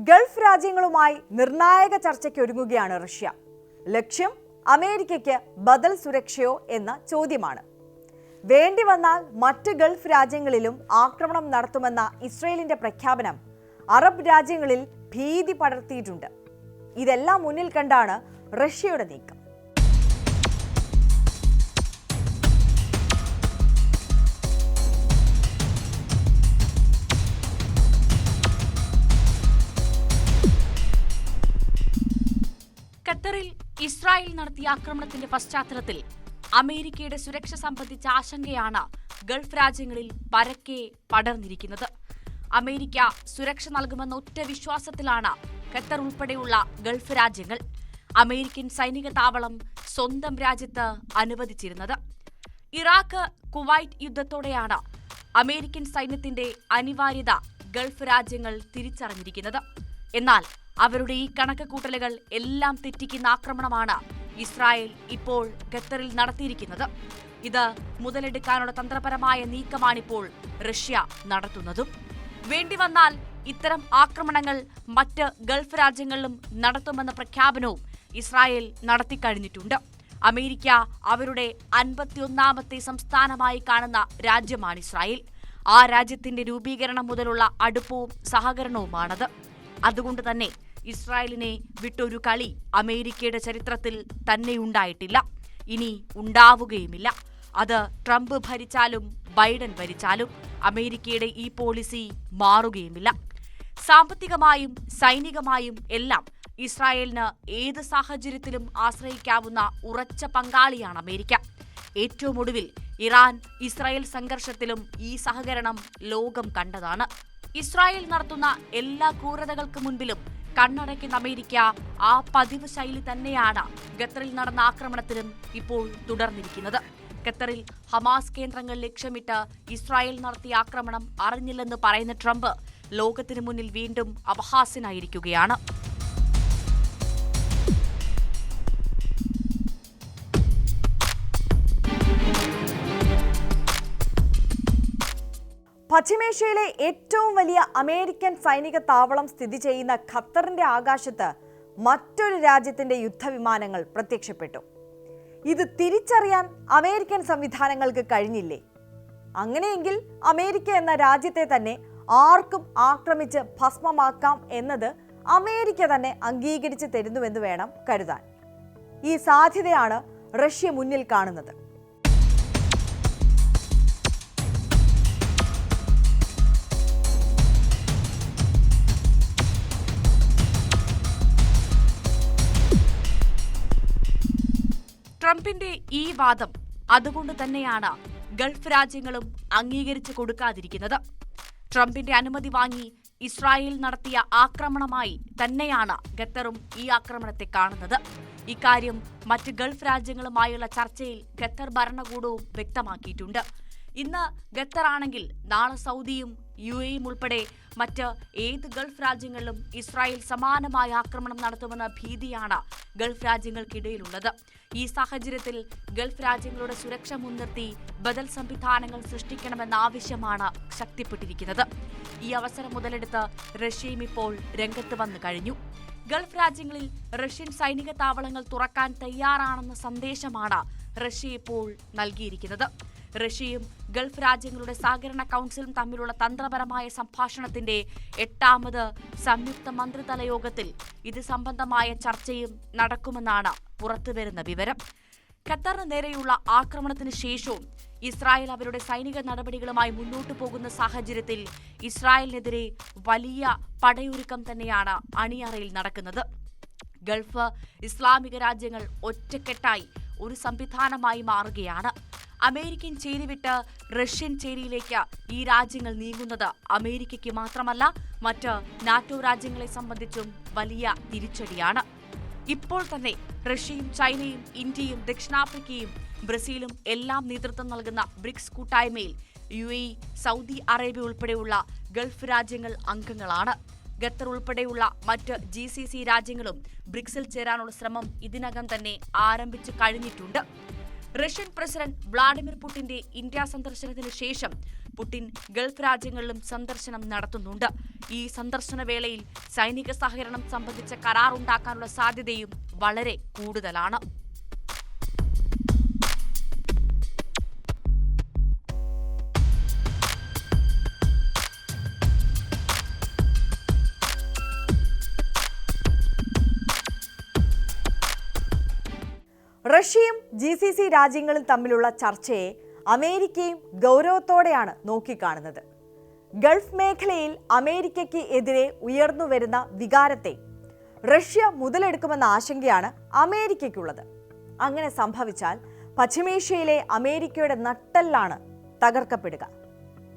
Gulf രാജ്യങ്ങളുമായി നിർണായക ചർച്ചയ്ക്ക് ഒരുങ്ങുകയാണ് റഷ്യ. ലക്ഷ്യം അമേരിക്കയ്ക്ക് ബദൽ സുരക്ഷയോ എന്ന ചോദ്യമാണ്. വേണ്ടി വന്നാൽ മറ്റ് ഗൾഫ് രാജ്യങ്ങളിലും ആക്രമണം നടത്തുമെന്ന ഇസ്രയേലിന്റെ പ്രഖ്യാപനം അറബ് രാജ്യങ്ങളിൽ ഭീതി പടർത്തിയിട്ടുണ്ട്. ഇതെല്ലാം മുന്നിൽ കണ്ടാണ് റഷ്യയുടെ നീക്കം. ഖത്തറിൽ ഇസ്രായേൽ നടത്തിയ ആക്രമണത്തിന്റെ പശ്ചാത്തലത്തിൽ അമേരിക്കയുടെ സുരക്ഷ സംബന്ധിച്ച ആശങ്കയാണ് ഗൾഫ് രാജ്യങ്ങളിൽ പരക്കെ പടർന്നിരിക്കുന്നത്. അമേരിക്ക സുരക്ഷ നൽകുമെന്ന ഒറ്റ വിശ്വാസത്തിലാണ് ഖത്തർ ഉൾപ്പെടെയുള്ള ഗൾഫ് രാജ്യങ്ങൾ അമേരിക്കൻ സൈനിക താവളം സ്വന്തം രാജ്യത്ത് അനുവദിച്ചിരുന്നത്. ഇറാഖ് കുവൈറ്റ് യുദ്ധത്തോടെയാണ് അമേരിക്കൻ സൈന്യത്തിന്റെ അനിവാര്യത ഗൾഫ് രാജ്യങ്ങൾ തിരിച്ചറിഞ്ഞിരിക്കുന്നത്. എന്നാൽ അവരുടെ ഈ കണക്കുകൂട്ടലുകൾ എല്ലാം തെറ്റിക്കുന്ന ആക്രമണമാണ് ഇസ്രായേൽ ഇപ്പോൾ ഖത്തറിൽ നടത്തിയിരിക്കുന്നത്. ഇത് മുതലെടുക്കാനുള്ള തന്ത്രപരമായ നീക്കമാണിപ്പോൾ റഷ്യ നടത്തുന്നതും. വേണ്ടിവന്നാൽ ഇത്തരം ആക്രമണങ്ങൾ മറ്റ് ഗൾഫ് രാജ്യങ്ങളിലും നടത്തുമെന്ന പ്രഖ്യാപനവും ഇസ്രായേൽ നടത്തിക്കഴിഞ്ഞിട്ടുണ്ട്. അമേരിക്ക അവരുടെ 51ാമത്തെ സംസ്ഥാനമായി കാണുന്ന രാജ്യമാണ് ഇസ്രായേൽ. ആ രാജ്യത്തിന്റെ രൂപീകരണം മുതലുള്ള അടുപ്പവും സഹകരണവുമാണത്. അതുകൊണ്ട് തന്നെ ഇസ്രായേലിനെ വിട്ടൊരു കളി അമേരിക്കയുടെ ചരിത്രത്തിൽ തന്നെ ഉണ്ടായിട്ടില്ല, ഇനി ഉണ്ടാവുകയുമില്ല. അത് ട്രംപ് ഭരിച്ചാലും ബൈഡൻ ഭരിച്ചാലും അമേരിക്കയുടെ ഈ പോളിസി മാറുകയുമില്ല. സാമ്പത്തികമായും സൈനികമായും എല്ലാം ഇസ്രായേലിന് ഏത് സാഹചര്യത്തിലും ആശ്രയിക്കാവുന്ന ഉറച്ച പങ്കാളിയാണ് അമേരിക്ക. ഏറ്റവും ഒടുവിൽ ഇറാൻ ഇസ്രായേൽ സംഘർഷത്തിലും ഈ സഹകരണം ലോകം കണ്ടതാണ്. ഇസ്രായേൽ നടത്തുന്ന എല്ലാ ക്രൂരതകൾക്ക് മുൻപിലും കണ്ണടയ്ക്കുന്ന അമേരിക്ക ആ പതിവ് ശൈലി തന്നെയാണ് ഖത്തറിൽ നടന്ന ആക്രമണത്തിലും ഇപ്പോൾ തുടർന്നിരിക്കുന്നത്. ഖത്തറിൽ ഹമാസ് കേന്ദ്രങ്ങൾ ലക്ഷ്യമിട്ട് ഇസ്രായേൽ നടത്തിയ ആക്രമണം അറിഞ്ഞില്ലെന്ന് പറയുന്ന ട്രംപ് ലോകത്തിനു മുന്നിൽ വീണ്ടും അപഹാസ്യനായിരിക്കുകയാണ്. പശ്ചിമേഷ്യയിലെ ഏറ്റവും വലിയ അമേരിക്കൻ സൈനിക താവളം സ്ഥിതി ചെയ്യുന്ന ഖത്തറിന്റെ ആകാശത്ത് മറ്റൊരു രാജ്യത്തിന്റെ യുദ്ധവിമാനങ്ങൾ പ്രത്യക്ഷപ്പെട്ടു. ഇത് തിരിച്ചറിയാൻ അമേരിക്കൻ സംവിധാനങ്ങൾക്ക് കഴിഞ്ഞില്ലേ? അങ്ങനെയെങ്കിൽ അമേരിക്ക എന്ന രാജ്യത്തെ തന്നെ ആർക്കും ആക്രമിച്ച് ഭസ്മമാക്കാം എന്നത് അമേരിക്ക തന്നെ അംഗീകരിച്ച് തരുന്നുവെന്ന് വേണം കരുതാൻ. ഈ സാധ്യതയാണ് റഷ്യ മുന്നിൽ കാണുന്നത്. ട്രംപിന്റെ ഈ വാദം അതുകൊണ്ട് തന്നെയാണ് ഗൾഫ് രാജ്യങ്ങളും അംഗീകരിച്ചു കൊടുക്കാതിരിക്കുന്നത്. ട്രംപിന്റെ അനുമതി വാങ്ങി ഇസ്രായേൽ നടത്തിയ ആക്രമണമായി തന്നെയാണ് ഖത്തറും ഈ ആക്രമണത്തെ കാണുന്നത്. ഇക്കാര്യം മറ്റ് ഗൾഫ് രാജ്യങ്ങളുമായുള്ള ചർച്ചയിൽ ഖത്തർ ഭരണകൂടവും വ്യക്തമാക്കിയിട്ടുണ്ട്. ഇന്ന് ഖത്തറാണെങ്കിൽ നാളെ സൗദിയും UAEയും ഉൾപ്പെടെ മറ്റ് ഏത് ഗൾഫ് രാജ്യങ്ങളിലും ഇസ്രായേൽ സമാനമായ ആക്രമണം നടത്തുമെന്ന ഭീതിയാണ് ഗൾഫ് രാജ്യങ്ങൾക്കിടയിലുള്ളത്. ഈ സാഹചര്യത്തിൽ ഗൾഫ് രാജ്യങ്ങളുടെ സുരക്ഷ മുൻനിർത്തി ബദൽ സംവിധാനങ്ങൾ സൃഷ്ടിക്കണമെന്ന ആവശ്യമാണ് ശക്തിപ്പെട്ടിരിക്കുന്നത്. ഈ അവസരം മുതലെടുത്ത് റഷ്യയും ഇപ്പോൾ രംഗത്ത് വന്നു കഴിഞ്ഞു. ഗൾഫ് രാജ്യങ്ങളിൽ റഷ്യൻ സൈനിക താവളങ്ങൾ തുറക്കാൻ തയ്യാറാണെന്ന സന്ദേശമാണ് റഷ്യ ഇപ്പോൾ നൽകിയിരിക്കുന്നത്. റഷ്യയും ഗൾഫ് രാജ്യങ്ങളുടെ സഹകരണ കൗൺസിലും തമ്മിലുള്ള തന്ത്രപരമായ സംഭാഷണത്തിന്റെ 8ാമത് സംയുക്ത മന്ത്രിതല യോഗത്തിൽ ഇത് സംബന്ധമായ ചർച്ചയും നടക്കുമെന്നാണ് പുറത്തുവരുന്ന വിവരം. ഖത്തറിന് നേരെയുള്ള ആക്രമണത്തിന് ശേഷവും ഇസ്രായേൽ അവരുടെ സൈനിക നടപടികളുമായി മുന്നോട്ടു പോകുന്ന സാഹചര്യത്തിൽ ഇസ്രായേലിനെതിരെ വലിയ പടയൊരുക്കം തന്നെയാണ് അണിയറയിൽ നടക്കുന്നത്. ഗൾഫ് ഇസ്ലാമിക രാജ്യങ്ങൾ ഒറ്റക്കെട്ടായി ഒരു സംവിധാനമായി മാറുകയാണ്. അമേരിക്കൻ ചേരി വിട്ട് റഷ്യൻ ചേരിയിലേക്ക് ഈ രാജ്യങ്ങൾ നീങ്ങുന്നത് അമേരിക്കയ്ക്ക് മാത്രമല്ല മറ്റ് നാറ്റോ രാജ്യങ്ങളെ സംബന്ധിച്ചും വലിയ തിരിച്ചടിയാണ്. ഇപ്പോൾ തന്നെ റഷ്യയും ചൈനയും ഇന്ത്യയും ദക്ഷിണാഫ്രിക്കയും ബ്രസീലും എല്ലാം നേതൃത്വം നൽകുന്ന ബ്രിക്സ് കൂട്ടായ്മയിൽ UAE, സൗദി അറേബ്യ ഉൾപ്പെടെയുള്ള ഗൾഫ് രാജ്യങ്ങൾ അംഗങ്ങളാണ്. ഖത്തർ ഉൾപ്പെടെയുള്ള മറ്റ് GCC രാജ്യങ്ങളും ബ്രിക്സിൽ ചേരാനുള്ള ശ്രമം ഇതിനകം തന്നെ ആരംഭിച്ചു കഴിഞ്ഞിട്ടുണ്ട്. റഷ്യൻ പ്രസിഡന്റ് വ്ളാഡിമിർ പുടിന്റെ ഇന്ത്യ സന്ദർശനത്തിന് ശേഷം പുടിൻ ഗൾഫ് രാജ്യങ്ങളിലും സന്ദർശനം നടത്തുന്നുണ്ട്. ഈ സന്ദർശന വേളയിൽ സൈനിക സഹകരണം സംബന്ധിച്ച കരാർ ഉണ്ടാക്കാനുള്ള സാധ്യതയും വളരെ കൂടുതലാണ്. റഷ്യയും GCC രാജ്യങ്ങളും തമ്മിലുള്ള ചർച്ചയെ അമേരിക്കയും ഗൗരവത്തോടെയാണ് നോക്കിക്കാണുന്നത്. ഗൾഫ് മേഖലയിൽ അമേരിക്കയ്ക്ക് എതിരെ ഉയർന്നുവരുന്ന വികാരത്തെ റഷ്യ മുതലെടുക്കുമെന്ന ആശങ്കയാണ് അമേരിക്കയ്ക്കുള്ളത്. അങ്ങനെ സംഭവിച്ചാൽ പശ്ചിമേഷ്യയിലെ അമേരിക്കയുടെ നട്ടെല്ലാണ് തകർക്കപ്പെടുക.